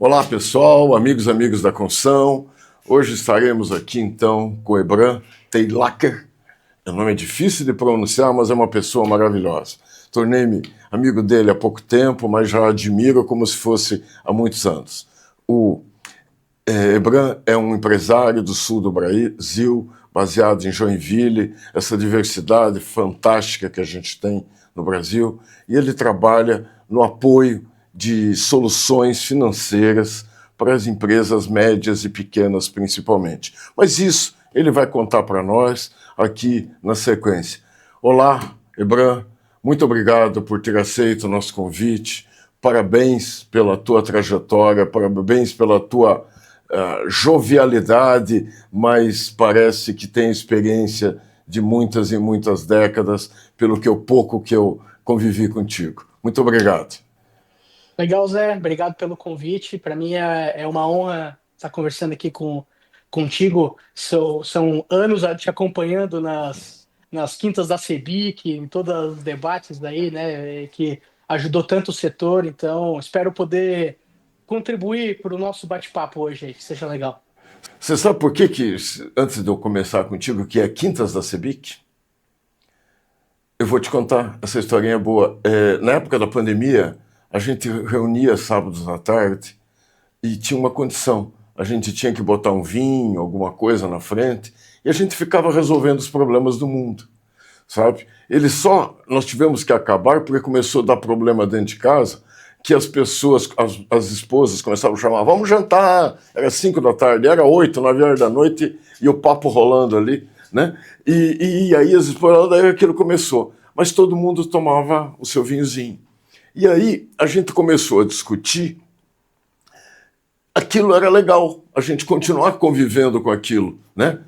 Olá pessoal, amigos da construção. Hoje estaremos aqui então com o Ebran Teilaker. O nome é difícil de pronunciar, mas é uma pessoa maravilhosa. Tornei-me amigo dele há pouco tempo, mas já admiro como se fosse há muitos anos. O Ebran é um empresário do sul do Brasil, baseado em Joinville, essa diversidade fantástica que a gente tem no Brasil, e ele trabalha no apoio de soluções financeiras para as empresas médias e pequenas principalmente. Mas isso ele vai contar para nós aqui na sequência. Olá, Ebran, muito obrigado por ter aceito o nosso convite, parabéns pela tua trajetória, parabéns pela tua jovialidade, mas parece que tem experiência de muitas e muitas décadas, pelo que pouco que eu convivi contigo. Muito obrigado. Legal, Zé. Obrigado pelo convite. Para mim é uma honra estar conversando aqui contigo. São anos te acompanhando nas quintas da CEBIC, em todos os debates daí, né, que ajudou tanto o setor. Então, espero poder contribuir para o nosso bate-papo hoje aí, que seja legal. Você sabe por que, antes de eu começar contigo, que é Quintas da CEBIC? Eu vou te contar, essa historinha é boa. Na época da pandemia, a gente reunia sábados à tarde e tinha uma condição. A gente tinha que botar um vinho, alguma coisa na frente, e a gente ficava resolvendo os problemas do mundo, sabe? Nós tivemos que acabar porque começou a dar problema dentro de casa, que as pessoas, as esposas começavam a chamar, vamos jantar, era 5 da tarde, era 8, 9 horas da noite, e o papo rolando ali, né? E aí as esposas, daí aquilo começou. Mas todo mundo tomava o seu vinhozinho. E aí a gente começou a discutir, aquilo era legal, a gente continuar convivendo com aquilo, né?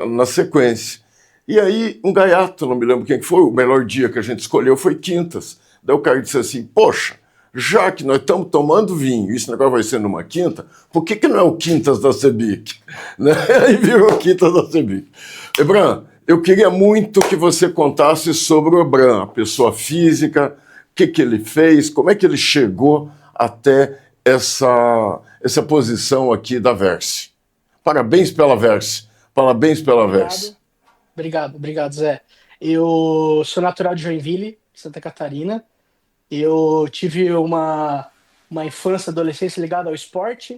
Na sequência. E aí, um gaiato, não me lembro quem foi, o melhor dia que a gente escolheu foi quintas. Daí o cara disse assim, poxa, já que nós estamos tomando vinho, isso agora vai ser numa quinta, por que não é o Quintas da CEBIC? Né? Aí virou Quintas da CEBIC. Ebran, eu queria muito que você contasse sobre o Ebran, a pessoa física, o que ele fez, como é que ele chegou até essa posição aqui da Verse. Parabéns pela Verse. Parabéns pela Verse. Obrigado. Obrigado, Zé. Eu sou natural de Joinville, Santa Catarina. Eu tive uma infância e adolescência ligada ao esporte.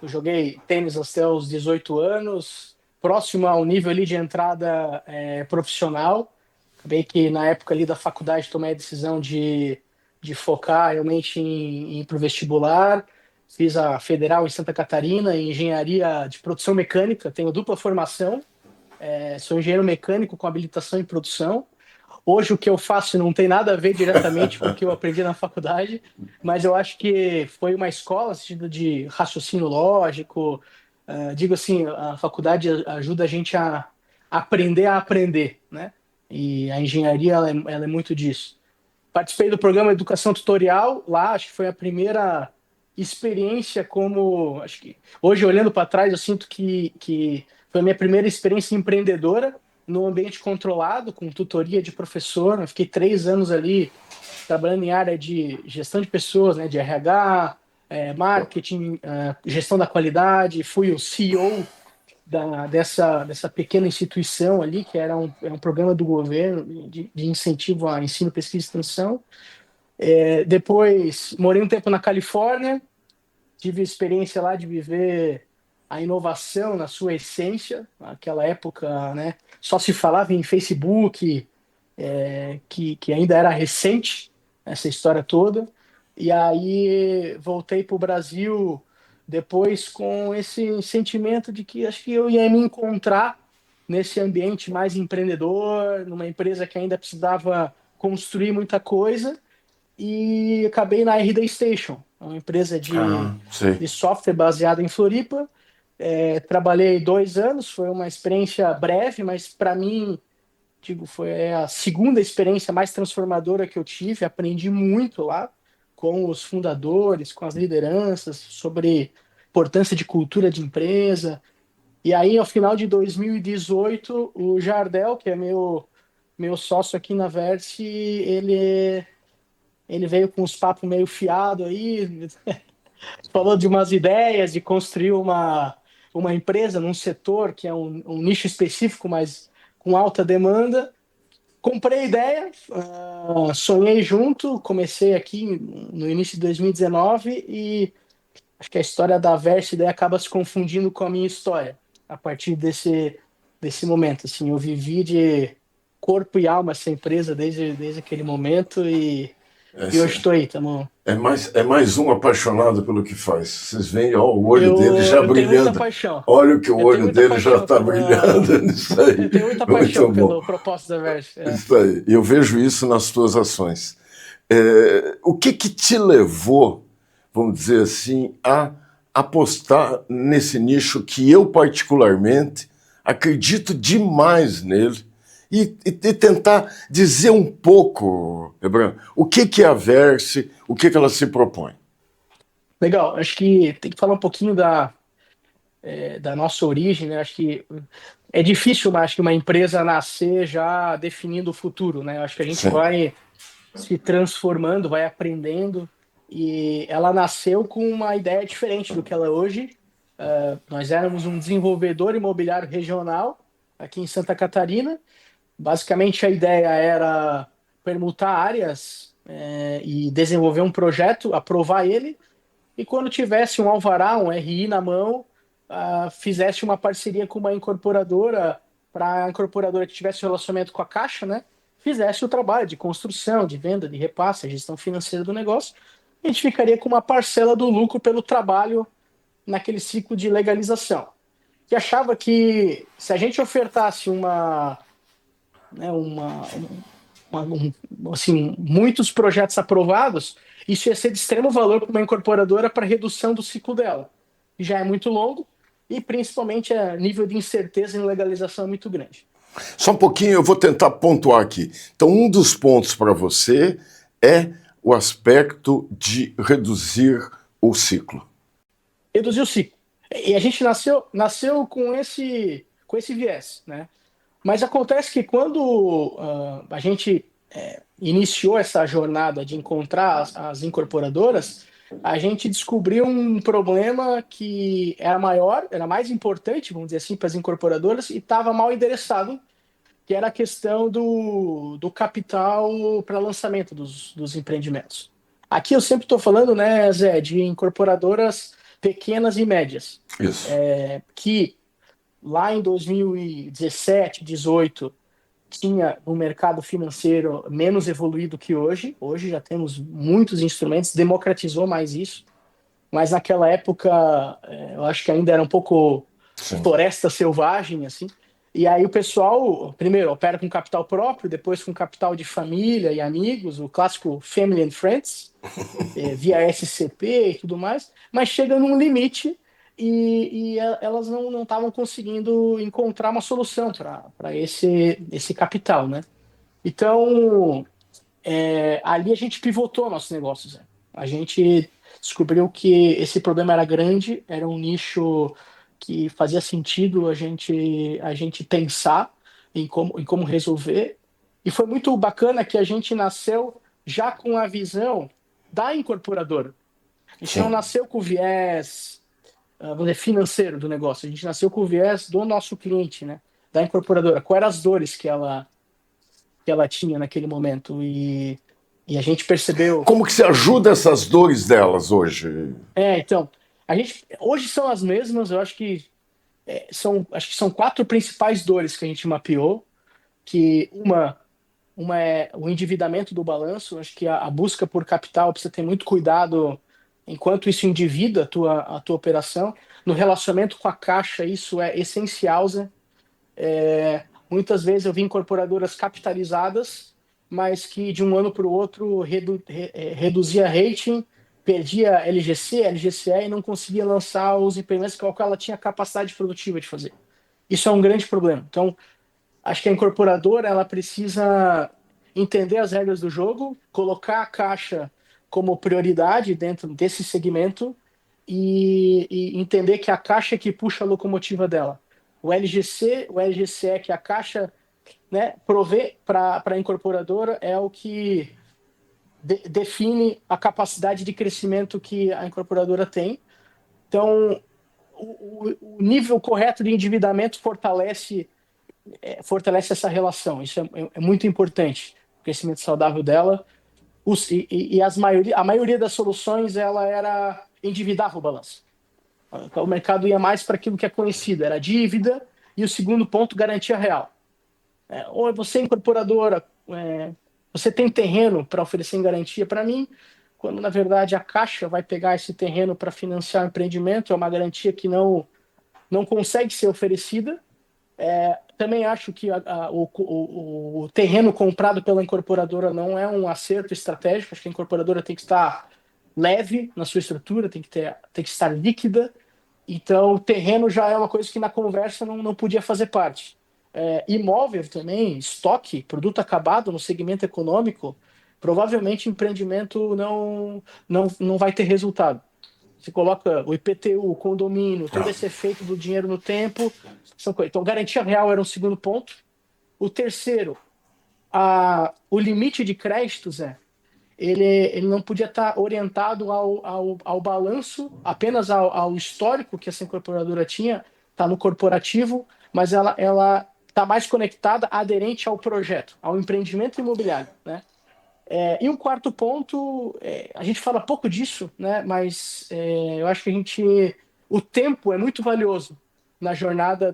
Eu joguei tênis até os 18 anos, próximo ao nível ali de entrada profissional. Acabei que na época ali da faculdade tomei a decisão de focar realmente em ir para o vestibular. Fiz a Federal em Santa Catarina, em engenharia de produção mecânica. Tenho dupla formação, sou engenheiro mecânico com habilitação em produção. Hoje o que eu faço não tem nada a ver diretamente com o que eu aprendi na faculdade, mas eu acho que foi uma escola no sentido de raciocínio lógico. Digo assim, a faculdade ajuda a gente a aprender, né? E a engenharia ela é muito disso. Participei do programa Educação Tutorial lá, acho que foi a primeira experiência como, acho que hoje olhando para trás eu sinto que foi a minha primeira experiência empreendedora no ambiente controlado, com tutoria de professor. Eu fiquei 3 anos ali trabalhando em área de gestão de pessoas, né, de RH, marketing, gestão da qualidade. Fui o CEO dessa pequena instituição ali, que é um programa do governo de incentivo a ensino, pesquisa e extensão. Depois, morei um tempo na Califórnia, tive a experiência lá de viver a inovação na sua essência. Naquela época, né, só se falava em Facebook, que ainda era recente, essa história toda. E aí voltei para o Brasil depois com esse sentimento de que acho que eu ia me encontrar nesse ambiente mais empreendedor, numa empresa que ainda precisava construir muita coisa, e acabei na RD Station, uma empresa Ah, de sei. software baseada em Floripa. Trabalhei 2 anos, foi uma experiência breve, mas para mim, digo, foi a segunda experiência mais transformadora que eu tive. Aprendi muito lá com os fundadores, com as lideranças, sobre importância de cultura de empresa. E aí, ao final de 2018, o Jardel, que é meu sócio aqui na Verse, ele veio com uns papos meio fiado aí, falou de umas ideias de construir uma empresa num setor que é um nicho específico, mas com alta demanda. Comprei a ideia, sonhei junto, comecei aqui no início de 2019 e acho que a história da Verse daí acaba se confundindo com a minha história a partir desse momento. Assim, eu vivi de corpo e alma essa empresa desde aquele momento e hoje estou aí. É mais um apaixonado pelo que faz. Vocês veem, ó, o olho dele Eu, já eu tenho muita brilhando. paixão. Olha que o Eu tenho olho muita dele já paixão está brilhando nisso aí. eu tenho muita paixão Muito bom. pelo propósito da Verse. Isso aí. E eu vejo isso nas tuas ações. O que te levou, vamos dizer assim, a apostar nesse nicho que eu particularmente acredito demais nele e tentar dizer um pouco, Hebran, o que é a Verse, o que ela se propõe? Legal, acho que tem que falar um pouquinho da nossa origem, né? Acho que é difícil, mas acho que uma empresa nascer já definindo o futuro, né? Acho que a gente Sim, vai se transformando, vai aprendendo, e ela nasceu com uma ideia diferente do que ela é hoje. Nós éramos um desenvolvedor imobiliário regional aqui em Santa Catarina. Basicamente, a ideia era permutar áreas, e desenvolver um projeto, aprovar ele, e quando tivesse um alvará, um RI na mão, fizesse uma parceria com uma incorporadora, para a incorporadora que tivesse relacionamento com a Caixa, né, fizesse o trabalho de construção, de venda, de repasse, a gestão financeira do negócio. A gente ficaria com uma parcela do lucro pelo trabalho naquele ciclo de legalização. E achava que se a gente ofertasse né, assim, muitos projetos aprovados, isso ia ser de extremo valor para uma incorporadora para redução do ciclo dela, que já é muito longo, e principalmente a nível de incerteza em legalização é muito grande. só um pouquinho, eu vou tentar pontuar aqui. Então, um dos pontos para você é o aspecto de reduzir o ciclo. Reduzir o ciclo. E a gente nasceu com esse viés, né? Mas acontece que quando a gente iniciou essa jornada de encontrar as incorporadoras, a gente descobriu um problema que era maior, era mais importante, vamos dizer assim, para as incorporadoras e estava mal endereçado, que era a questão do capital para lançamento dos empreendimentos. Aqui eu sempre estou falando, né, Zé, de incorporadoras pequenas e médias, Isso. que lá em 2017, 18, tinha um mercado financeiro menos evoluído que hoje. Hoje já temos muitos instrumentos, democratizou mais isso. Mas naquela época, eu acho que ainda era um pouco Sim. floresta selvagem, assim. E aí o pessoal, primeiro, opera com capital próprio, depois com capital de família e amigos, o clássico Family and Friends, via SCP e tudo mais, mas chega num limite e elas não estavam conseguindo encontrar uma solução para esse capital, né? Então, ali a gente pivotou nossos negócios. Né? A gente descobriu que esse problema era grande, era um nicho que fazia sentido a gente pensar em como resolver. E foi muito bacana que a gente nasceu já com a visão da incorporadora. A gente não Sim. nasceu com o viés, vamos dizer, financeiro do negócio, a gente nasceu com o viés do nosso cliente, né? Da incorporadora. Quais eram as dores que ela tinha naquele momento? E a gente percebeu. Como que se ajuda essas dores delas hoje? Então, hoje são as mesmas, eu acho que são quatro principais dores que a gente mapeou, que uma é o endividamento do balanço. Acho que a busca por capital precisa ter muito cuidado enquanto isso endivida a tua operação. No relacionamento com a caixa, isso é essencial, Zé. Muitas vezes eu vi incorporadoras capitalizadas, mas que de um ano para o outro reduzia rating, perdia LGC, LGCE e não conseguia lançar os empreendimentos que ela tinha capacidade produtiva de fazer. Isso é um grande problema. Então, acho que a incorporadora ela precisa entender as regras do jogo, colocar a caixa como prioridade dentro desse segmento e entender que a caixa é que puxa a locomotiva dela. O LGC, o LGCE, que a caixa, né, provê para a incorporadora, é o que define a capacidade de crescimento que a incorporadora tem. Então, o nível correto de endividamento fortalece essa relação. Isso é muito importante, o crescimento saudável dela. A maioria das soluções ela era endividava o balanço. Então, o mercado ia mais para aquilo que é conhecido, era dívida, e o segundo ponto, garantia real. Ou você é incorporadora, você tem terreno para oferecer em garantia para mim, quando na verdade a Caixa vai pegar esse terreno para financiar o empreendimento, é uma garantia que não consegue ser oferecida. Também acho que o terreno comprado pela incorporadora não é um acerto estratégico. Acho que a incorporadora tem que estar leve na sua estrutura, tem que estar líquida. Então, o terreno já é uma coisa que na conversa não podia fazer parte. Imóvel também, estoque, produto acabado no segmento econômico, provavelmente empreendimento não vai ter resultado. Você coloca o IPTU, o condomínio, todo esse efeito do dinheiro no tempo. Então, garantia real era um segundo ponto. O terceiro, o limite de créditos, ele não podia estar orientado ao balanço, apenas ao histórico que essa incorporadora tinha, está no corporativo, mas ela está mais conectada, aderente ao projeto, ao empreendimento imobiliário, né? E um quarto ponto, a gente fala pouco disso, né? Mas eu acho que o tempo é muito valioso na jornada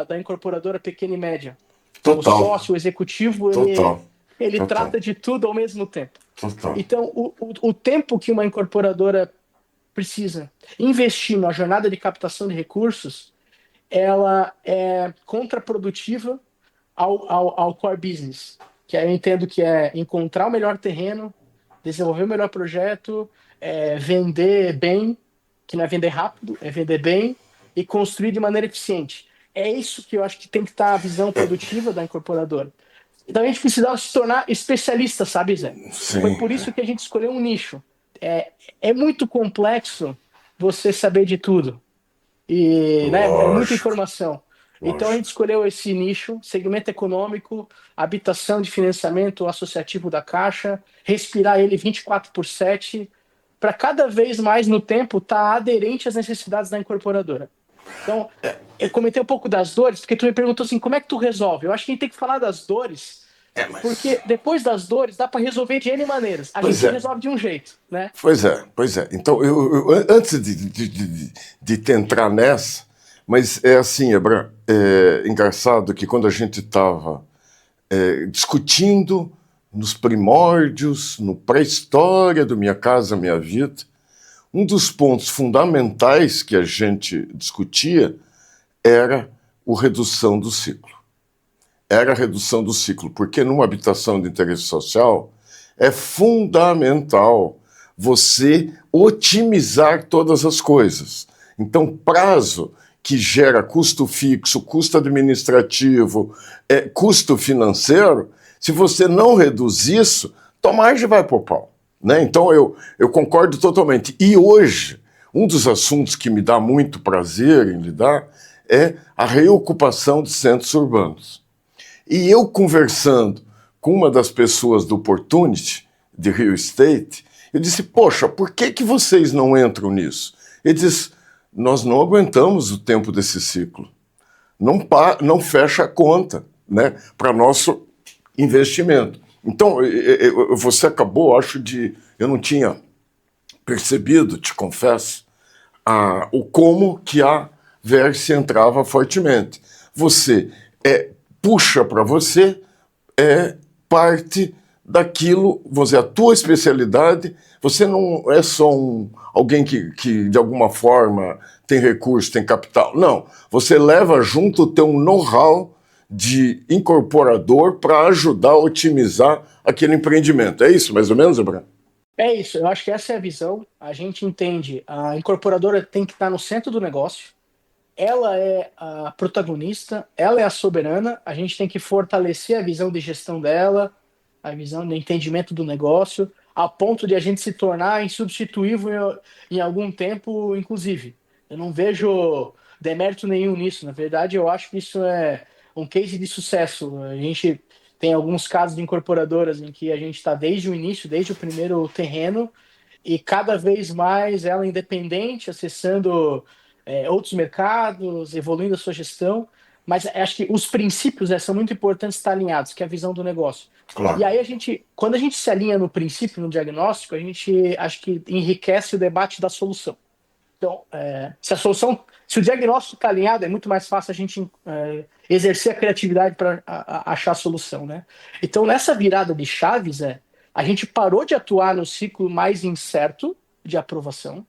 da incorporadora pequena e média. O Total, sócio, o executivo, total, ele total, trata de tudo ao mesmo tempo. total. Então, o tempo que uma incorporadora precisa investir na jornada de captação de recursos, ela é contraprodutiva ao core business, que eu entendo que é encontrar o melhor terreno, desenvolver o melhor projeto, vender bem, que não é vender rápido, é vender bem e construir de maneira eficiente. É isso que eu acho que tem que estar a visão produtiva da incorporadora. Então a gente precisava se tornar especialista, sabe, Zé? Foi Sim, por isso que a gente escolheu um nicho. É muito complexo você saber de tudo. E, né, é muita lógico, informação. Então a gente lógico. escolheu esse nicho, segmento econômico, habitação de financiamento associativo da Caixa, respirar ele 24/7, para cada vez mais no tempo estar aderente às necessidades da incorporadora. Então, eu comentei um pouco das dores, porque tu me perguntou assim, como é que tu resolve? Eu acho que a gente tem que falar das dores, Mas. porque depois das dores dá para resolver de N maneiras. A Pois gente é, resolve de um jeito, né? pois é, pois é. Então, antes de te entrar nessa, mas é assim, Abraham, é engraçado que quando a gente estava discutindo nos primórdios, no pré-história do Minha Casa Minha Vida, um dos pontos fundamentais que a gente discutia era a redução do ciclo. Era a redução do ciclo, porque numa habitação de interesse social é fundamental você otimizar todas as coisas. Então, prazo que gera custo fixo, custo administrativo, custo financeiro, se você não reduz isso, tua margem vai pro pau. Né? Então, eu concordo totalmente. E hoje, um dos assuntos que me dá muito prazer em lidar é a reocupação de centros urbanos. E eu conversando com uma das pessoas do Opportunity, de Real Estate, eu disse, poxa, por que vocês não entram nisso? Ele disse, nós não aguentamos o tempo desse ciclo. Não fecha a conta, né, para nosso investimento. Então, você acabou, acho, eu não tinha percebido, te confesso, o como que a Verse entrava fortemente. Você puxa para você parte daquilo, você, a tua especialidade, você não é só alguém que de alguma forma tem recurso, tem capital. Não, você leva junto o teu know-how de incorporador para ajudar a otimizar aquele empreendimento. É isso, mais ou menos, Abraham? É isso, eu acho que essa é a visão. A gente entende, a incorporadora tem que estar no centro do negócio, ela é a protagonista, ela é a soberana, a gente tem que fortalecer a visão de gestão dela, a visão de entendimento do negócio, a ponto de a gente se tornar insubstituível em algum tempo, inclusive. Eu não vejo demérito nenhum nisso, na verdade, eu acho que isso é um case de sucesso. A gente Tem alguns casos de incorporadoras em que a gente está desde o início, desde o primeiro terreno, e cada vez mais ela independente, acessando outros mercados, evoluindo a sua gestão. Mas acho que os princípios são muito importantes estar alinhados, que é a visão do negócio. E Claro, aí quando a gente se alinha no princípio, no diagnóstico, a gente acho que enriquece o debate da solução. Então, se o diagnóstico está alinhado, é muito mais fácil a gente exercer a criatividade para achar a solução, né? Então, nessa virada de chaves, a gente parou de atuar no ciclo mais incerto de aprovação.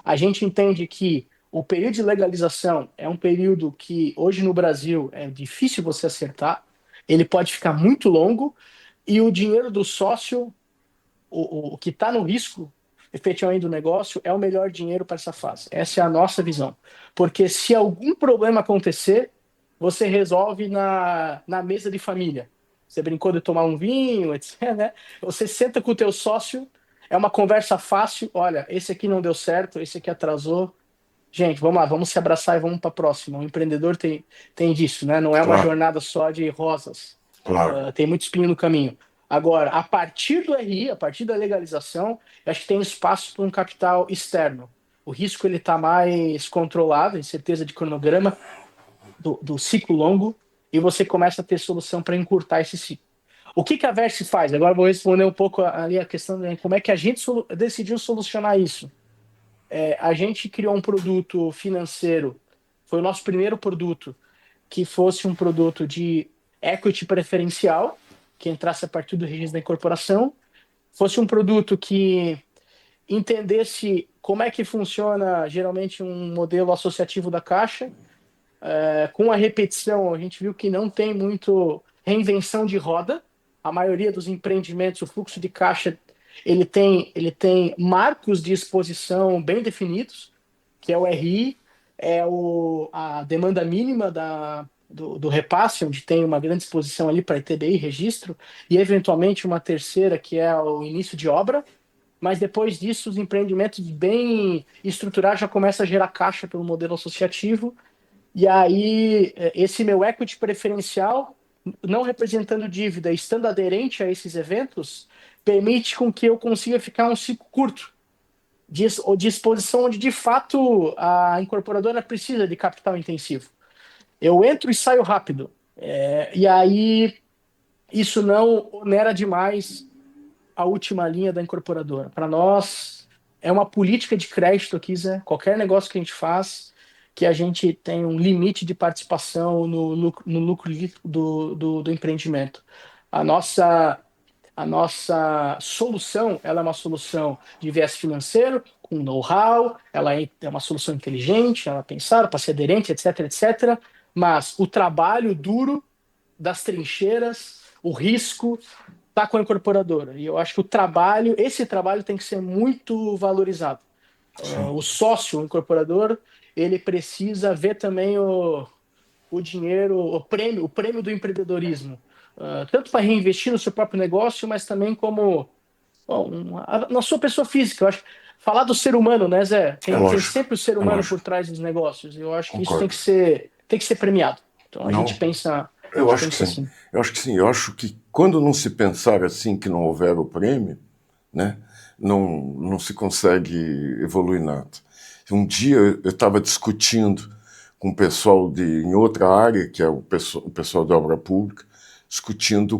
A gente entende que o período de legalização é um período que hoje no Brasil é difícil você acertar. Ele pode ficar muito longo e o dinheiro do sócio, o que está no risco efetivamente do negócio, é o melhor dinheiro para essa fase. Essa é a nossa visão. Porque se algum problema acontecer, você resolve na mesa de família. Você brincou de tomar um vinho, etc. Né? Você senta com o teu sócio, é uma conversa fácil. Olha, esse aqui não deu certo, esse aqui atrasou. Gente, vamos lá, vamos se abraçar e vamos para a próxima. O empreendedor tem disso, né? Não é uma claro, jornada só de rosas. claro. Tem muito espinho no caminho. Agora, a partir do RI, a partir da legalização, eu acho que tem espaço para um capital externo. O risco ele está mais controlado, incerteza de cronograma do ciclo longo, e você começa a ter solução para encurtar esse ciclo. O que a Verse faz? Agora eu vou responder um pouco ali a questão de como é que a gente decidiu solucionar isso. A gente criou um produto financeiro, foi o nosso primeiro produto, que fosse um produto de equity preferencial, que entrasse a partir do registro da incorporação, fosse um produto que entendesse como é que funciona geralmente um modelo associativo da Caixa. Com a repetição, a gente viu que não tem muito reinvenção de roda. A maioria dos empreendimentos, o fluxo de caixa, ele tem marcos de exposição bem definidos, que é o RI, a demanda mínima do repasse, onde tem uma grande exposição ali para ITBI, registro, e eventualmente uma terceira, que é o início de obra. Mas depois disso, os empreendimentos bem estruturados já começam a gerar caixa pelo modelo associativo. E aí, esse meu equity preferencial, não representando dívida, estando aderente a esses eventos, permite com que eu consiga ficar um ciclo curto de exposição onde, de fato, a incorporadora precisa de capital intensivo. Eu entro e saio rápido. E aí, isso não onera demais a última linha da incorporadora. Para nós, é uma política de crédito aqui, Zé. Qualquer negócio que a gente faz, que a gente tem um limite de participação no lucro líquido do empreendimento. A nossa, a nossa solução, ela é uma solução de viés financeiro, com know-how, ela é uma solução inteligente, ela é pensada para ser aderente, etc, etc. Mas o trabalho duro das trincheiras, o risco, está com a incorporadora. E eu acho que esse trabalho tem que ser muito valorizado. O sócio, o incorporador, ele precisa ver também o dinheiro, o prêmio do empreendedorismo. Tanto para reinvestir no seu próprio negócio, mas também como na sua pessoa física. Eu acho falar do ser humano, né, Zé? É Tem lógico, sempre o ser é humano por lógico, trás dos negócios. Eu acho que isso tem concordo. que ser premiado. Então a gente Não, pensa, a eu gente acho que pensa sim. assim. Eu acho que sim. Eu acho que quando não se pensar assim que não houver o prêmio, né, não se consegue evoluir nada. Um dia eu estava discutindo com o pessoal em outra área, que é o pessoal da obra pública, discutindo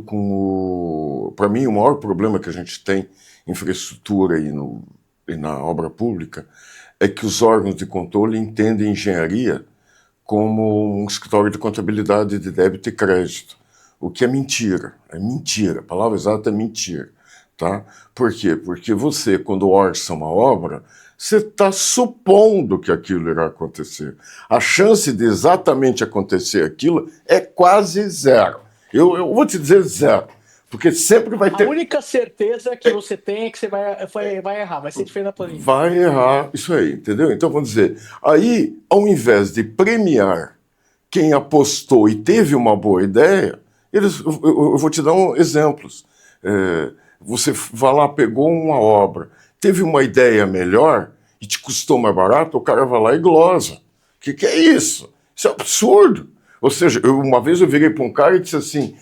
para mim, o maior problema que a gente tem em infraestrutura e na obra pública é que os órgãos de controle entendem engenharia como um escritório de contabilidade de débito e crédito, o que é mentira. É mentira. A palavra exata é mentira. Tá? Por quê? Porque você, quando orça uma obra, você está supondo que aquilo irá acontecer. A chance de exatamente acontecer aquilo é quase zero. Eu vou te dizer zero. Porque sempre vai A ter. única certeza que você tem é que você vai errar, vai ser diferente da planilha. Vai errar isso aí, entendeu? Então vamos dizer, aí, ao invés de premiar quem apostou e teve uma boa ideia, eu vou te dar exemplos. Você vai lá, pegou uma obra, teve uma ideia melhor e te custou mais barato, o cara vai lá e glosa. O que é isso? Isso é absurdo. Ou seja, uma vez eu virei para um cara e disse assim,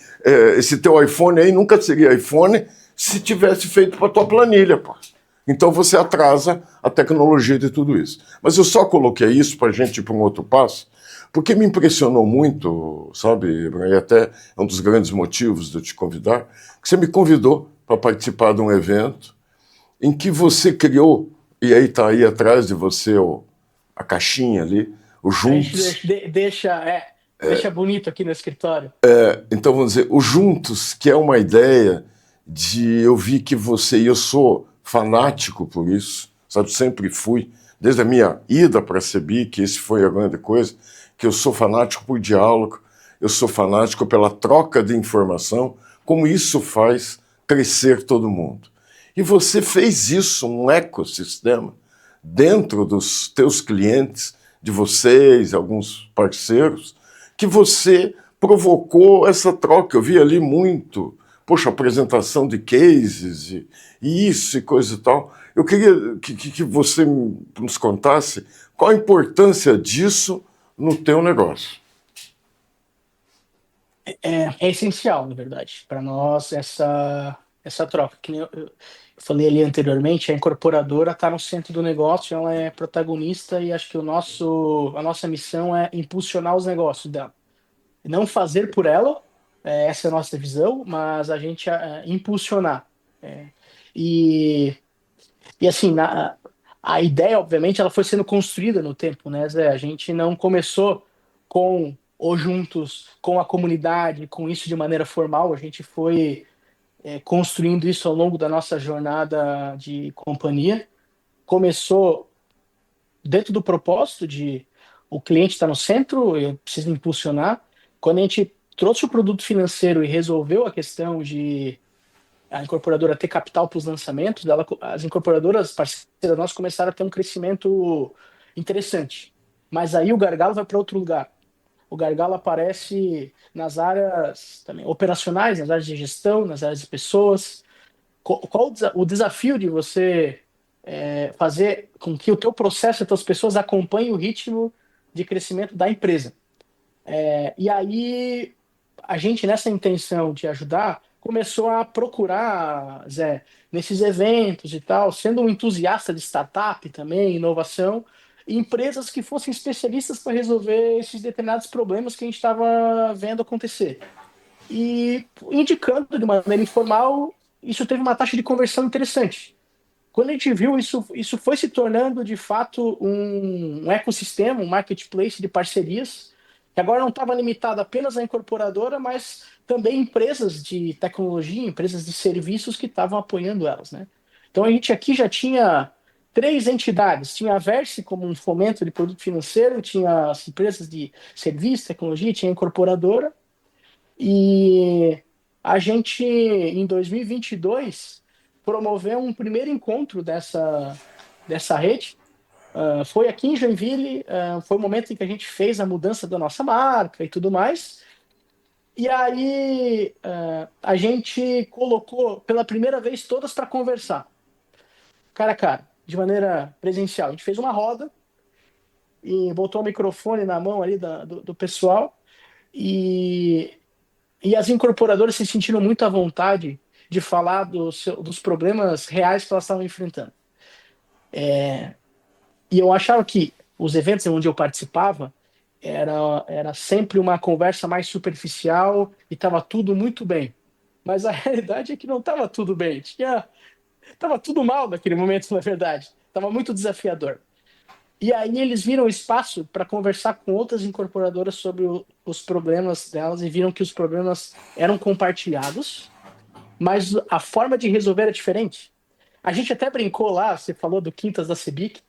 esse teu iPhone aí nunca seria iPhone se tivesse feito para tua planilha, pô. Então você atrasa a tecnologia de tudo isso. Mas eu só coloquei isso para a gente ir para um outro passo, porque me impressionou muito, sabe, e até é um dos grandes motivos de eu te convidar, que você me convidou para participar de um evento em que você criou, e aí está aí atrás de você a caixinha ali, o A gente Juntos. deixa bonito aqui no escritório. Então vamos dizer, o Juntos, que é uma ideia de eu vi que você, e eu sou fanático por isso, sabe, sempre fui, desde a minha ida para a CEBIC, esse foi a grande coisa, que eu sou fanático por diálogo, eu sou fanático pela troca de informação, como isso faz crescer todo mundo. E você fez isso, um ecossistema, dentro dos teus clientes, de vocês, alguns parceiros, que você provocou essa troca. Eu vi ali muito, poxa, apresentação de cases, e isso e coisa e tal. Eu queria que você nos contasse qual a importância disso no teu negócio. É essencial, na verdade, para nós essa troca. Que nem eu falei ali anteriormente, a incorporadora está no centro do negócio, ela é protagonista e acho que a nossa missão é impulsionar os negócios dela. Não fazer por ela, essa é a nossa visão, mas a gente impulsionar. É, e, e assim, a ideia, obviamente, ela foi sendo construída no tempo, né, Zé? A gente não começou com ou juntos com a comunidade, com isso de maneira formal, a gente foi construindo isso ao longo da nossa jornada de companhia. Começou dentro do propósito de o cliente está no centro, eu preciso impulsionar. Quando a gente trouxe o produto financeiro e resolveu a questão de a incorporadora ter capital para os lançamentos, as incorporadoras parceiras nossas começaram a ter um crescimento interessante. Mas aí o gargalo vai para outro lugar. O gargalo aparece nas áreas também operacionais, nas áreas de gestão, nas áreas de pessoas. Qual o desafio de você fazer com que o teu processo, as tuas pessoas acompanhem o ritmo de crescimento da empresa? E aí, a gente, nessa intenção de ajudar, começou a procurar, Zé, nesses eventos e tal, sendo um entusiasta de startup também, inovação, empresas que fossem especialistas para resolver esses determinados problemas que a gente estava vendo acontecer. E indicando de maneira informal, isso teve uma taxa de conversão interessante. Quando a gente viu isso foi se tornando de fato um ecossistema, um marketplace de parcerias, que agora não estava limitado apenas à incorporadora, mas também empresas de tecnologia, empresas de serviços que estavam apoiando elas, né? Então a gente aqui já tinha três entidades: tinha a Verse como um fomento de produto financeiro, tinha as empresas de serviço, tecnologia, tinha a incorporadora, e a gente, em 2022, promoveu um primeiro encontro dessa rede. Foi aqui em Joinville, foi o momento em que a gente fez a mudança da nossa marca e tudo mais. E aí a gente colocou pela primeira vez todas para conversar, cara a cara, de maneira presencial. A gente fez uma roda e botou o microfone na mão ali do pessoal. E as incorporadoras se sentiram muito à vontade de falar dos problemas reais que elas estavam enfrentando. E eu achava que os eventos onde eu participava era sempre uma conversa mais superficial e estava tudo muito bem. Mas a realidade é que não estava tudo bem. Estava tudo mal naquele momento, na verdade. Estava muito desafiador. E aí eles viram espaço para conversar com outras incorporadoras sobre os problemas delas e viram que os problemas eram compartilhados, mas a forma de resolver era diferente. A gente até brincou lá, você falou do Quintas da Cebic.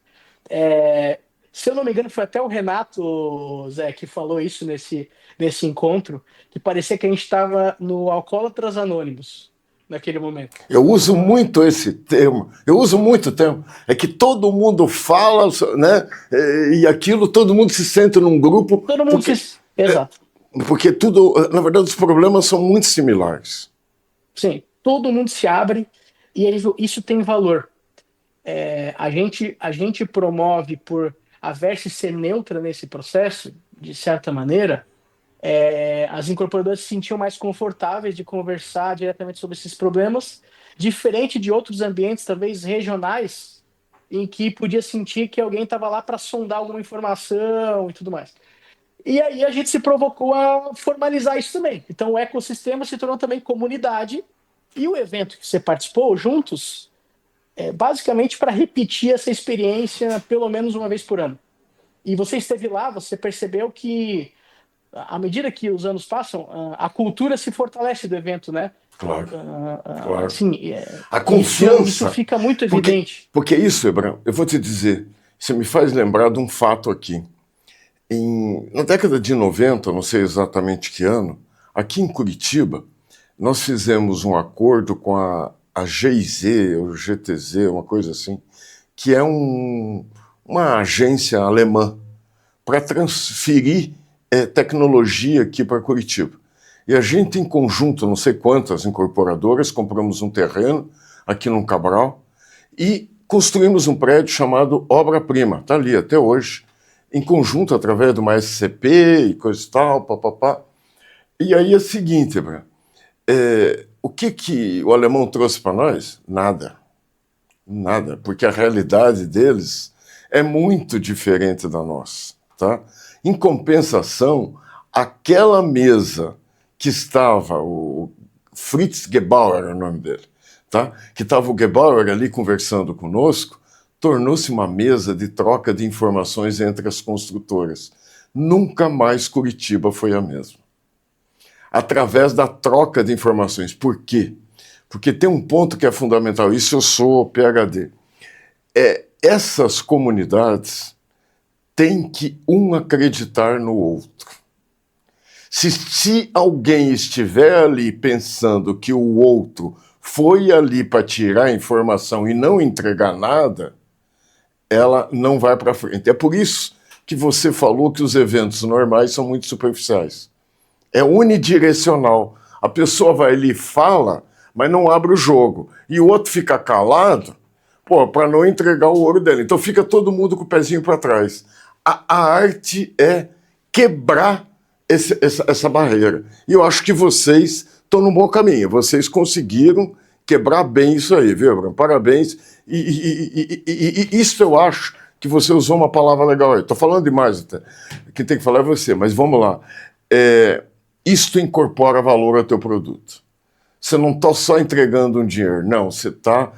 Se eu não me engano, foi até o Renato, Zé, que falou isso nesse encontro, que parecia que a gente estava no Alcoólatras Anônimos naquele momento. Eu uso muito esse termo, eu uso muito o termo, é que todo mundo fala, né, e aquilo, todo mundo se sente num grupo, Todo mundo Exato. Porque tudo, na verdade, os problemas são muito similares. Sim, todo mundo se abre e isso tem valor. A gente promove por a Verse ser neutra nesse processo, de certa maneira, As incorporadoras se sentiam mais confortáveis de conversar diretamente sobre esses problemas, diferente de outros ambientes, talvez regionais, em que podia sentir que alguém estava lá para sondar alguma informação e tudo mais. E aí a gente se provocou a formalizar isso também. Então o ecossistema se tornou também comunidade, e o evento que você participou juntos basicamente para repetir essa experiência pelo menos uma vez por ano. E você esteve lá, você percebeu que à medida que os anos passam, a cultura se fortalece do evento, né? Claro, claro. Assim, A isso confiança, fica muito porque, evidente. porque isso, Ebram, eu vou te dizer, você me faz lembrar de um fato aqui. Na década de 90, não sei exatamente que ano, aqui em Curitiba, nós fizemos um acordo com a GIZ, ou GTZ, uma coisa assim, que é uma agência alemã para transferir tecnologia aqui para Curitiba. E a gente, em conjunto, não sei quantas incorporadoras, compramos um terreno aqui no Cabral e construímos um prédio chamado Obra Prima, está ali até hoje, em conjunto, através de uma SCP e coisa e tal, papapá. E aí é o seguinte, o que o alemão trouxe para nós? Nada. Nada, porque a realidade deles é muito diferente da nossa. Tá? Em compensação, aquela mesa que estava, o Fritz Gebauer era o nome dele, tá? Que estava o Gebauer ali conversando conosco, tornou-se uma mesa de troca de informações entre as construtoras. Nunca mais Curitiba foi a mesma. Através da troca de informações. Por quê? Porque tem um ponto que é fundamental, isso eu sou PhD. Essas comunidades têm que um acreditar no outro. Se alguém estiver ali pensando que o outro foi ali para tirar informação e não entregar nada, ela não vai para frente. É por isso que você falou que os eventos normais são muito superficiais. É unidirecional. A pessoa vai ali e fala, mas não abre o jogo. E o outro fica calado, para não entregar o ouro dele. Então fica todo mundo com o pezinho para trás. A arte é quebrar essa barreira. E eu acho que vocês estão no bom caminho. Vocês conseguiram quebrar bem isso aí, viu, Abraham? Parabéns. E isso eu acho que você usou uma palavra legal aí. Estou falando demais até. Quem tem que falar é você, mas vamos lá. Isto incorpora valor ao teu produto. Você não está só entregando um dinheiro, não, você está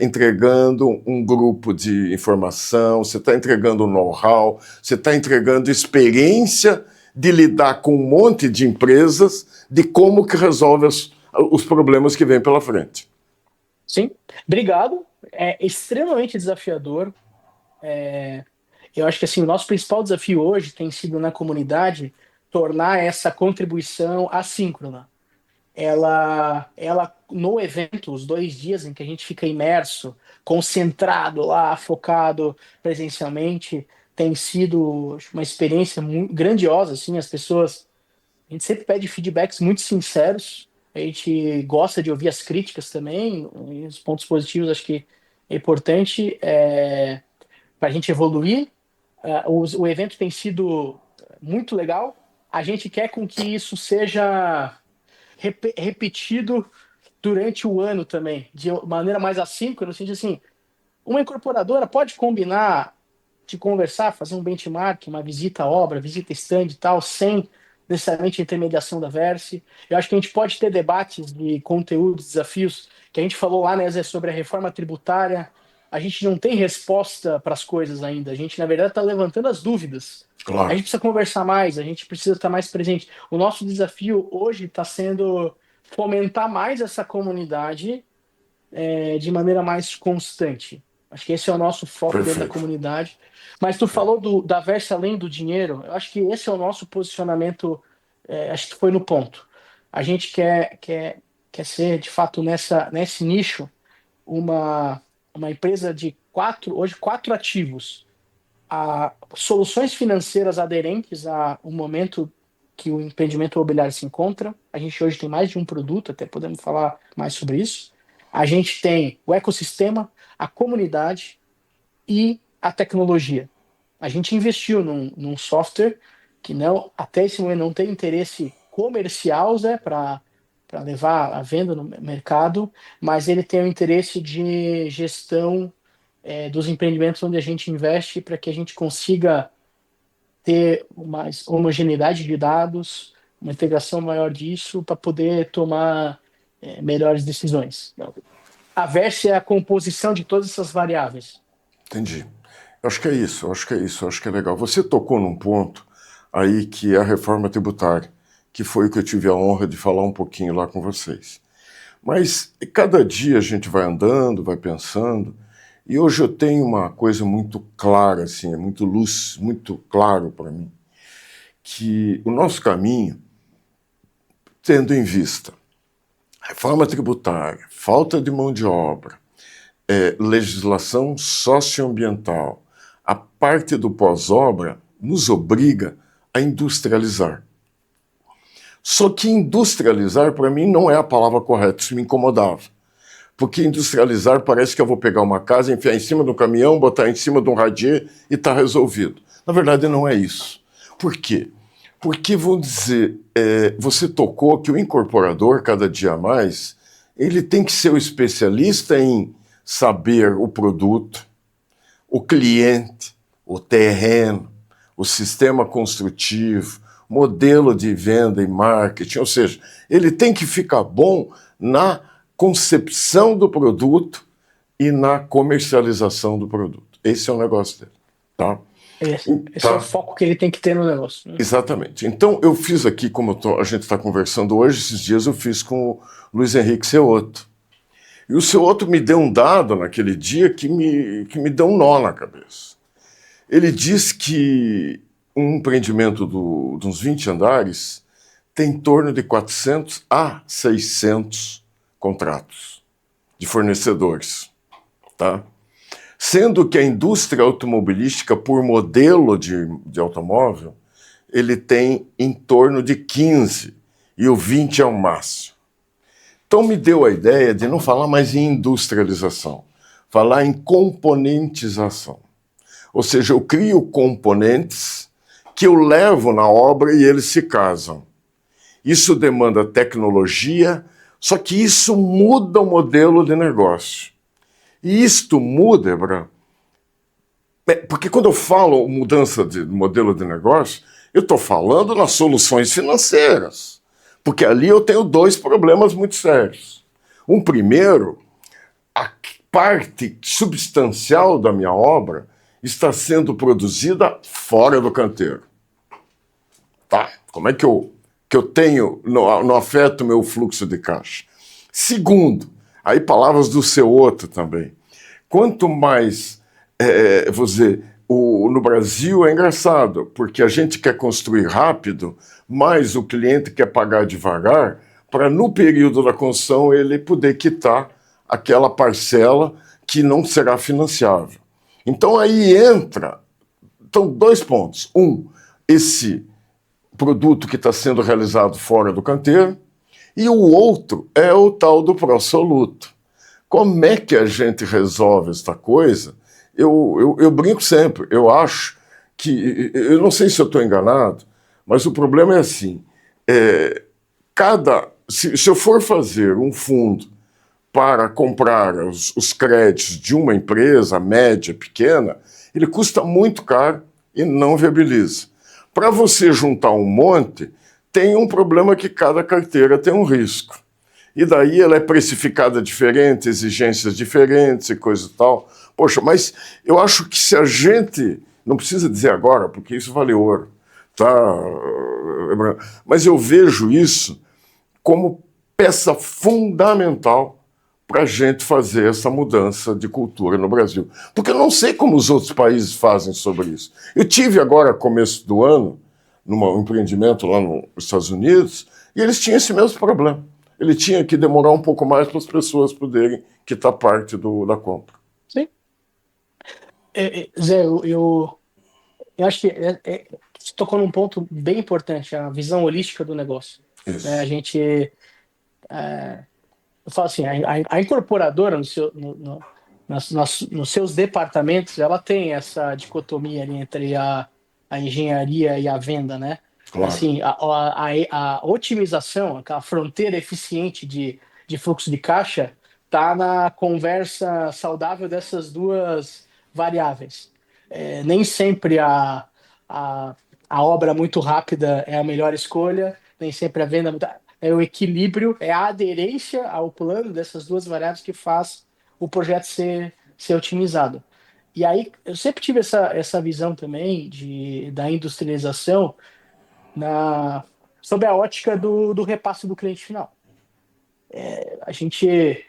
entregando um grupo de informação, você está entregando know-how, você está entregando experiência de lidar com um monte de empresas, de como que resolve os problemas que vêm pela frente. Sim, obrigado. É extremamente desafiador. Eu acho que assim, o nosso principal desafio hoje tem sido na comunidade tornar essa contribuição assíncrona. Ela no evento, os 2 dias em que a gente fica imerso, concentrado lá, focado presencialmente, tem sido uma experiência muito grandiosa, assim, as pessoas, a gente sempre pede feedbacks muito sinceros, a gente gosta de ouvir as críticas também, e os pontos positivos acho que é importante para a gente evoluir. O evento tem sido muito legal, a gente quer com que isso seja repetido durante o ano também, de maneira mais assíncrona, no sentido assim, uma incorporadora pode combinar de conversar, fazer um benchmark, uma visita à obra, visita stand e tal, sem necessariamente a intermediação da Verse. Eu acho que a gente pode ter debates de conteúdos, desafios, que a gente falou lá, né, Zé, sobre a reforma tributária. A gente não tem resposta para as coisas ainda. A gente, na verdade, está levantando as dúvidas. A Claro. gente precisa conversar mais, a gente precisa estar mais presente. O nosso desafio hoje está sendo fomentar mais essa comunidade de maneira mais constante. Acho que esse é o nosso foco dentro da Perfeito. comunidade. Mas tu falou da Versa além do dinheiro, eu acho que esse é o nosso posicionamento, acho que foi no ponto. A gente quer ser, de fato, nesse nicho, uma empresa de hoje, 4 ativos. Soluções financeiras aderentes ao momento que o empreendimento imobiliário se encontra. A gente hoje tem mais de um produto, até podemos falar mais sobre isso. A gente tem o ecossistema, a comunidade e a tecnologia. A gente investiu num software que não, até esse momento não tem interesse comercial, Zé, para levar a venda no mercado, mas ele tem o interesse de gestão dos empreendimentos onde a gente investe para que a gente consiga ter mais homogeneidade de dados, uma integração maior disso para poder tomar melhores decisões. A Verse é a composição de todas essas variáveis. Entendi. Eu acho que é isso, eu acho que é isso, eu acho que é legal. Você tocou num ponto aí que é a reforma tributária, que foi o que eu tive a honra de falar um pouquinho lá com vocês. Mas cada dia a gente vai andando, vai pensando, e hoje eu tenho uma coisa muito clara, assim, é muito luz, muito claro para mim, que o nosso caminho, tendo em vista reforma tributária, falta de mão de obra, legislação socioambiental, a parte do pós-obra nos obriga a industrializar. Só que industrializar, para mim, não é a palavra correta, isso me incomodava. Porque industrializar parece que eu vou pegar uma casa, enfiar em cima do caminhão, botar em cima de um radier e está resolvido. Na verdade, não é isso. Por quê? Porque, vou dizer, você tocou que o incorporador, cada dia mais, ele tem que ser o especialista em saber o produto, o cliente, o terreno, o sistema construtivo, modelo de venda e marketing, ou seja, ele tem que ficar bom na concepção do produto e na comercialização do produto. Esse é o negócio dele, tá? Esse é o foco que ele tem que ter no negócio. Exatamente. Então, eu fiz aqui, como a gente está conversando hoje, esses dias eu fiz com o Luiz Henrique Ceotto. E o Ceotto me deu um dado naquele dia que me deu um nó na cabeça. Ele diz que um empreendimento de uns 20 andares tem em torno de 400 a 600 contratos de fornecedores, tá? Sendo que a indústria automobilística, por modelo de automóvel, ele tem em torno de 15, e o 20 é o máximo. Então me deu a ideia de não falar mais em industrialização, falar em componentização. Ou seja, eu crio componentes que eu levo na obra e eles se casam. Isso demanda tecnologia, só que isso muda o modelo de negócio. E isto muda, Ebra, porque quando eu falo mudança de modelo de negócio, eu estou falando nas soluções financeiras. Porque ali eu tenho dois problemas muito sérios. Um primeiro, a parte substancial da minha obra está sendo produzida fora do canteiro. Tá? Como é que eu tenho, não afeta o meu fluxo de caixa? Segundo, aí palavras do Ceotto também. Quanto mais, vou dizer, no Brasil é engraçado, porque a gente quer construir rápido, mas o cliente quer pagar devagar, para no período da construção ele poder quitar aquela parcela que não será financiável. Então aí entra, então, dois pontos. Um, esse produto que está sendo realizado fora do canteiro, e o outro é o tal do pró-soluto. Como é que a gente resolve esta coisa? Eu brinco sempre, eu acho que, eu não sei se eu estou enganado, mas o problema é assim, se eu for fazer um fundo para comprar os créditos de uma empresa, média, pequena, ele custa muito caro e não viabiliza. Para você juntar um monte, tem um problema que cada carteira tem um risco. E daí ela é precificada diferente, exigências diferentes e coisa e tal. Poxa, mas eu acho que se a gente... Não precisa dizer agora, porque isso vale ouro, tá? Mas eu vejo isso como peça fundamental para a gente fazer essa mudança de cultura no Brasil. Porque eu não sei como os outros países fazem sobre isso. Eu tive agora, começo do ano, num empreendimento lá nos Estados Unidos, e eles tinham esse mesmo problema. Ele tinha que demorar um pouco mais para as pessoas poderem quitar parte da compra. Sim. Zé, eu acho que você tocou num ponto bem importante, a visão holística do negócio. Isso. A gente... eu falo assim, a incorporadora nos seus departamentos, ela tem essa dicotomia ali entre a a engenharia e a venda, né? Claro. Assim, a otimização, aquela fronteira eficiente de fluxo de caixa, está na conversa saudável dessas duas variáveis. Nem sempre a, a obra muito rápida é a melhor escolha, nem sempre a venda é o equilíbrio, é a aderência ao plano dessas duas variáveis que faz o projeto ser otimizado. E aí, eu sempre tive essa visão também da industrialização na, sob a ótica do repasse do cliente final. A gente,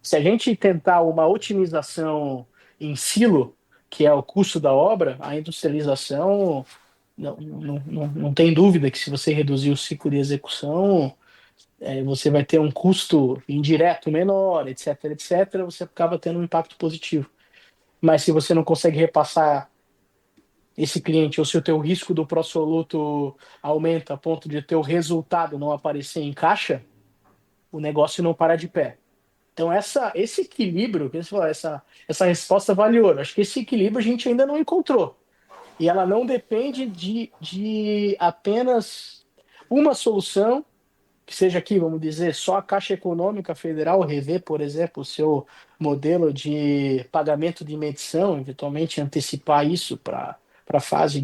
se a gente tentar uma otimização em silo, que é o custo da obra, a industrialização, não tem dúvida que se você reduzir o ciclo de execução, você vai ter um custo indireto menor, etc, etc, você acaba tendo um impacto positivo. Mas se você não consegue repassar esse cliente, ou se o teu risco do pró-soluto aumenta a ponto de teu resultado não aparecer em caixa, o negócio não para de pé. Então, esse equilíbrio, que você falou, essa resposta vale ouro. Acho que esse equilíbrio a gente ainda não encontrou. E ela não depende de apenas uma solução, que seja aqui, vamos dizer, só a Caixa Econômica Federal rever, por exemplo, o seu modelo de pagamento de medição, eventualmente antecipar isso para a fase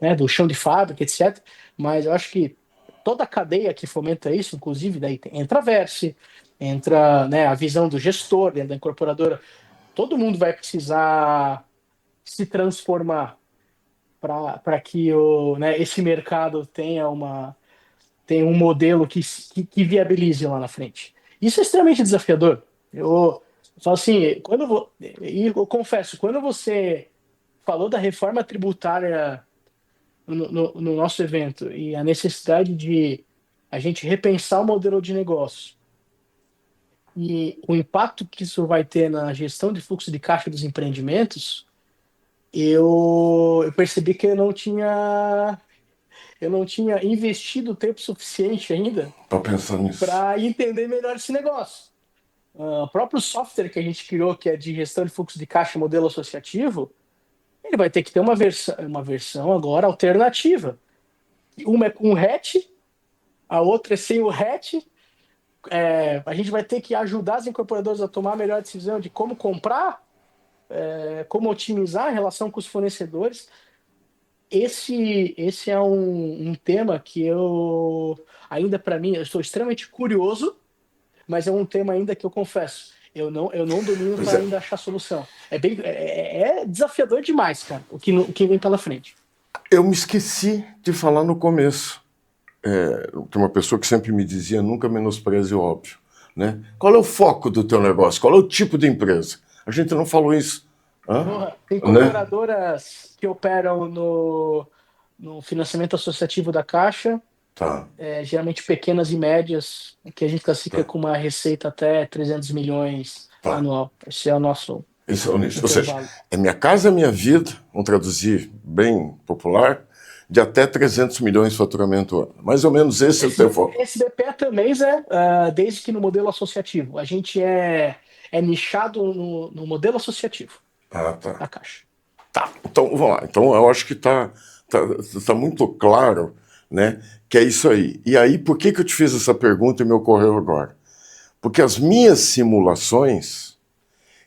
né, do chão de fábrica, etc. Mas eu acho que toda a cadeia que fomenta isso, inclusive, daí entra a Verse, entra, né, a visão do gestor, dentro da incorporadora, todo mundo vai precisar se transformar para que né, esse mercado tem um modelo que viabilize lá na frente. Isso é extremamente desafiador. Eu falo assim, e eu confesso, quando você falou da reforma tributária no nosso evento e a necessidade de a gente repensar o modelo de negócio e o impacto que isso vai ter na gestão de fluxo de caixa dos empreendimentos, eu percebi que eu não tinha investido tempo suficiente ainda Para pensar nisso. para entender melhor esse negócio. O próprio software que a gente criou, que é de gestão de fluxo de caixa modelo associativo, ele vai ter que ter uma versão agora alternativa. Uma é com o hatch, a outra é sem o hatch. A gente vai ter que ajudar as incorporadoras a tomar a melhor decisão de como comprar, como otimizar a relação com os fornecedores. Esse é um tema que ainda para mim, eu estou extremamente curioso, mas é um tema ainda que eu confesso, eu não domino Pois para é, ainda achar solução. É desafiador demais, cara, o que vem pela frente. eu me esqueci de falar no começo. Tem uma pessoa que sempre me dizia, nunca menospreze o óbvio. Né? Qual é o foco do teu negócio? Qual é o tipo de empresa? A gente não falou isso. Hã? Tem Né? incorporadoras que operam no financiamento associativo da Caixa, Tá, geralmente pequenas e médias, que a gente classifica tá, com uma receita até 300 milhões tá. anual. Esse é o nosso Isso é honesto. Ou seja, intervalo. é minha casa, minha vida, vamos traduzir bem popular, de até 300 milhões de faturamento ano. Mais ou menos esse é o teu foco. Esse BPA também, Zé, desde que no modelo associativo. A gente é nichado no modelo associativo Ah, tá. da Caixa. Tá, então vamos lá. Então eu acho que tá muito claro, né, que é isso aí. E aí, por que eu te fiz essa pergunta e me ocorreu agora? Porque as minhas simulações,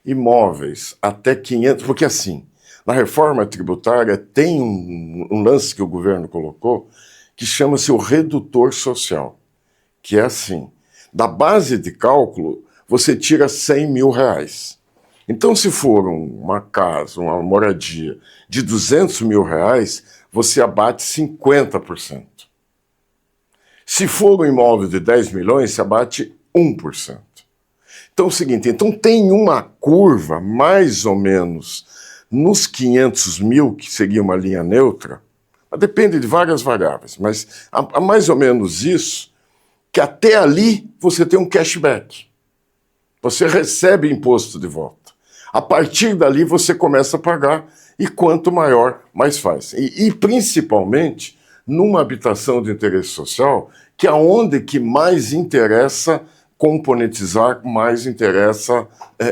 imóveis até 500, porque assim, na reforma tributária tem um lance que o governo colocou que chama-se o redutor social, que é assim, da base de cálculo você tira 100 mil reais. Então, se for uma casa, uma moradia de 200 mil reais, você abate 50%. Se for um imóvel de 10 milhões, se abate 1%. Então é o seguinte, então tem uma curva mais ou menos nos 500 mil, que seria uma linha neutra, depende de várias variáveis, mas há mais ou menos isso, que até ali você tem um cashback. Você recebe imposto de volta. A partir dali você começa a pagar e quanto maior, mais faz. E principalmente numa habitação de interesse social, que é onde que mais interessa componentizar, mais interessa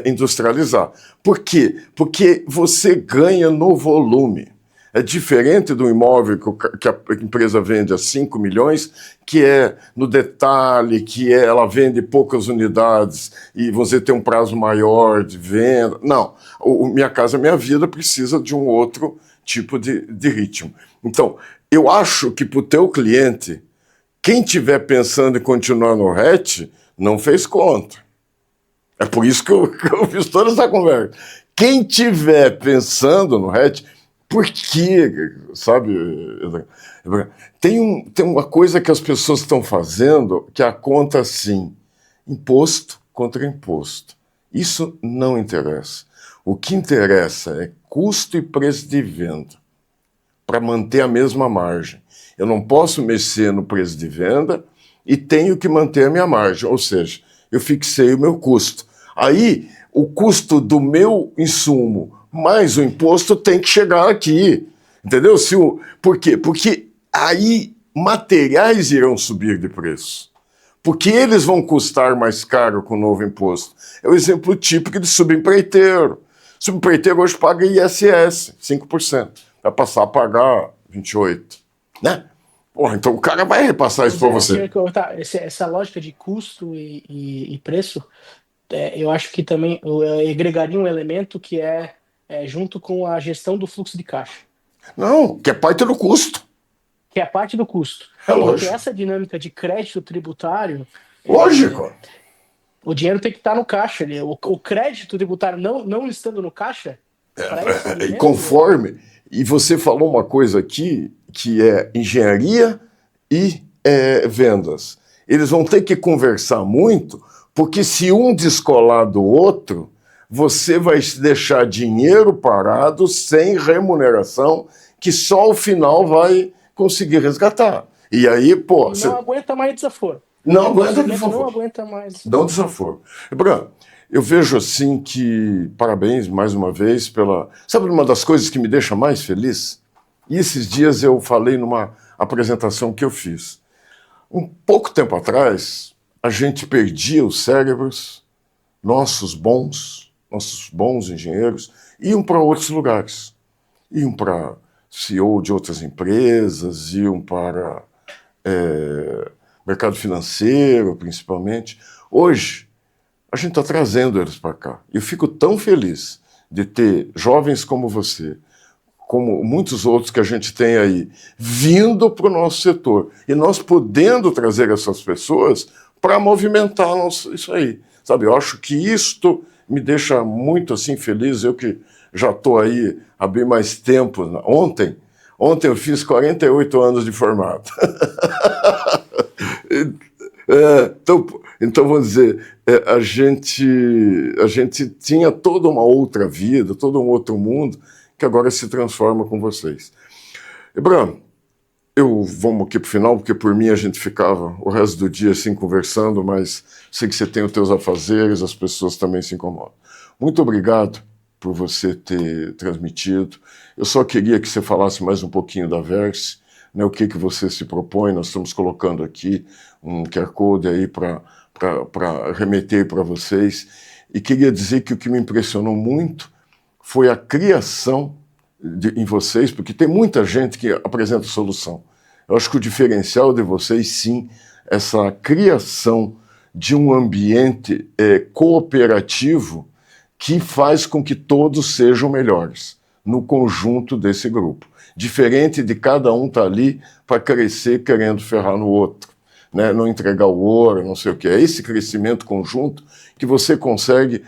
industrializar. Por quê? Porque você ganha no volume. É diferente do imóvel que a empresa vende a 5 milhões, que é no detalhe, ela vende poucas unidades e você tem um prazo maior de venda. Não, Minha Casa Minha Vida precisa de um outro tipo de ritmo. Então, eu acho que para o teu cliente, quem estiver pensando em continuar no RET, não fez conta. É por isso que eu fiz toda essa conversa. Quem estiver pensando no RET, porque, sabe, tem uma coisa que as pessoas estão fazendo que é a conta assim, imposto contra imposto. Isso não interessa. O que interessa é custo e preço de venda, para manter a mesma margem. Eu não posso mexer no preço de venda e tenho que manter a minha margem, ou seja, eu fixei o meu custo. Aí, o custo do meu insumo mais o imposto tem que chegar aqui. Entendeu? Por quê? Porque aí materiais irão subir de preço. Porque eles vão custar mais caro com o novo imposto. É o exemplo típico de subempreiteiro. Subempreiteiro hoje paga ISS, 5%. Vai passar a pagar 28%. Né? Porra, então o cara vai repassar isso para você. Essa lógica de custo e preço, eu acho que também agregaria um elemento que junto com a gestão do fluxo de caixa. Não, que é parte do custo. Que é parte do custo. É Porque lógico. essa dinâmica de crédito tributário... Lógico. O dinheiro tem que estar no caixa ali. O crédito tributário não estando no caixa... E conforme... E você falou uma coisa aqui, que é engenharia e vendas. Eles vão ter que conversar muito, porque se um descolar do outro, você vai deixar dinheiro parado, sem remuneração, que só ao final vai conseguir resgatar. E aí, pô... Não aguenta mais desaforo. Não aguenta desaforo. Não aguenta mais. Não desaforo. Bran, eu vejo assim que... Parabéns, mais uma vez, pela... Sabe uma das coisas que me deixa mais feliz? E esses dias eu falei numa apresentação que eu fiz. Um pouco tempo atrás, a gente perdia os cérebros, nossos bons engenheiros, iam para outros lugares. Iam para CEO de outras empresas, iam para mercado financeiro, principalmente. Hoje, a gente está trazendo eles para cá. Eu fico tão feliz de ter jovens como você, como muitos outros que a gente tem aí, vindo para o nosso setor. E nós podendo trazer essas pessoas para movimentar isso aí. Sabe, eu acho que isto me deixa muito assim feliz. Eu que já estou aí há bem mais tempo. Ontem eu fiz 48 anos de formado. Então, vamos dizer, a gente tinha toda uma outra vida, todo um outro mundo, que agora se transforma com vocês. Ebram, vamos aqui para o final, porque por mim a gente ficava o resto do dia assim conversando, mas sei que você tem os teus afazeres, as pessoas também se incomodam. Muito obrigado por você ter transmitido. Eu só queria que você falasse mais um pouquinho da Verse, né, o que você se propõe. Nós estamos colocando aqui um QR Code aí para remeter para vocês. E queria dizer que o que me impressionou muito foi a criação em vocês, porque tem muita gente que apresenta solução. Eu acho que o diferencial de vocês, sim, essa criação de um ambiente cooperativo que faz com que todos sejam melhores no conjunto desse grupo. Diferente de cada um estar ali para crescer querendo ferrar no outro, né? Não entregar o ouro, não sei o quê. É esse crescimento conjunto que você consegue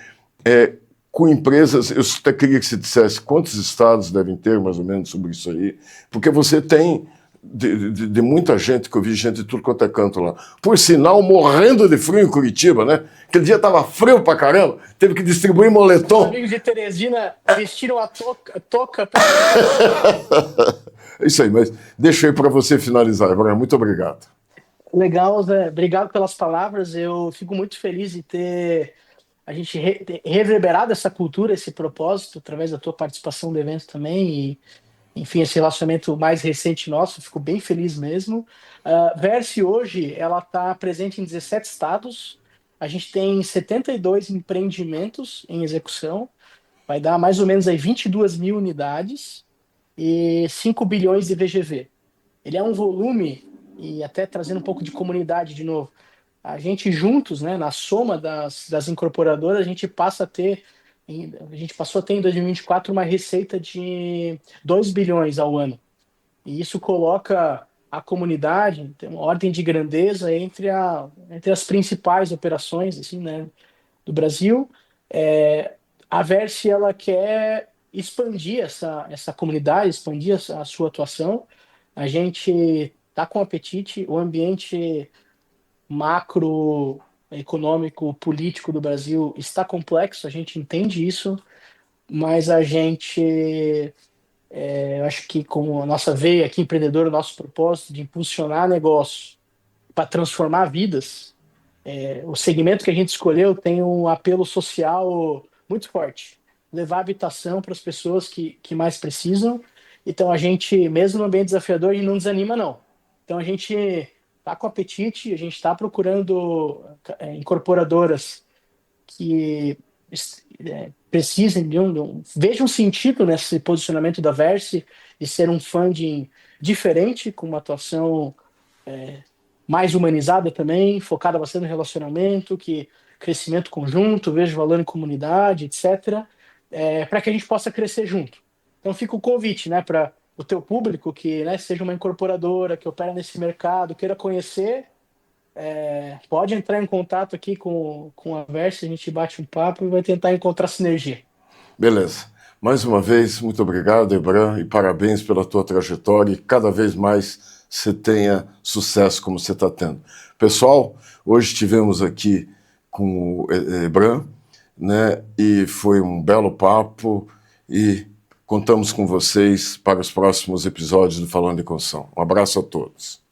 com empresas. Eu até queria que você dissesse quantos estados devem ter, mais ou menos, sobre isso aí, porque você tem de muita gente, que eu vi gente de tudo quanto é canto lá. Por sinal, morrendo de frio em Curitiba, né? Aquele dia tava frio pra caramba, teve que distribuir moletom. Os amigos de Teresina vestiram a toca. É isso aí, mas deixa aí para você finalizar. Agora, muito obrigado. Legal, Zé. Obrigado pelas palavras. Eu fico muito feliz de ter a gente reverberado essa cultura, esse propósito, através da tua participação no evento também. E, enfim, esse relacionamento mais recente nosso, fico bem feliz mesmo. Verse hoje, ela está presente em 17 estados. A gente tem 72 empreendimentos em execução. Vai dar mais ou menos aí 22 mil unidades. e 5 bilhões de VGV. Ele é um volume, e até trazendo um pouco de comunidade de novo, a gente juntos, né, na soma das incorporadoras, a gente passou a ter em 2024 uma receita de 2 bilhões ao ano. E isso coloca a comunidade, tem uma ordem de grandeza entre as principais operações assim, né, do Brasil. A Verse ela quer expandir essa comunidade, expandir a sua atuação. A gente está com apetite, o ambiente macroeconômico, político do Brasil está complexo, a gente entende isso, mas eu acho que com a nossa veia aqui empreendedora, o nosso propósito de impulsionar negócios para transformar vidas, o segmento que a gente escolheu tem um apelo social muito forte. Levar habitação para as pessoas que mais precisam. Então a gente, mesmo no ambiente desafiador, a gente não desanima, não. Então a gente está com apetite, a gente está procurando incorporadoras que precisem vejam sentido nesse posicionamento da Verse de ser um funding diferente, com uma atuação mais humanizada também, focada bastante no relacionamento, que crescimento conjunto, vejo valor em comunidade, etc., para que a gente possa crescer junto. Então fica o convite, né, para o teu público que, né, seja uma incorporadora, que opera nesse mercado, queira conhecer, pode entrar em contato aqui com a Verse, a gente bate um papo e vai tentar encontrar sinergia. Beleza. Mais uma vez, muito obrigado, Ebran, e parabéns pela tua trajetória e cada vez mais você tenha sucesso como você está tendo. Pessoal, hoje estivemos aqui com o Ebran, né, e foi um belo papo e contamos com vocês para os próximos episódios do Falando em Construção. Um abraço a todos.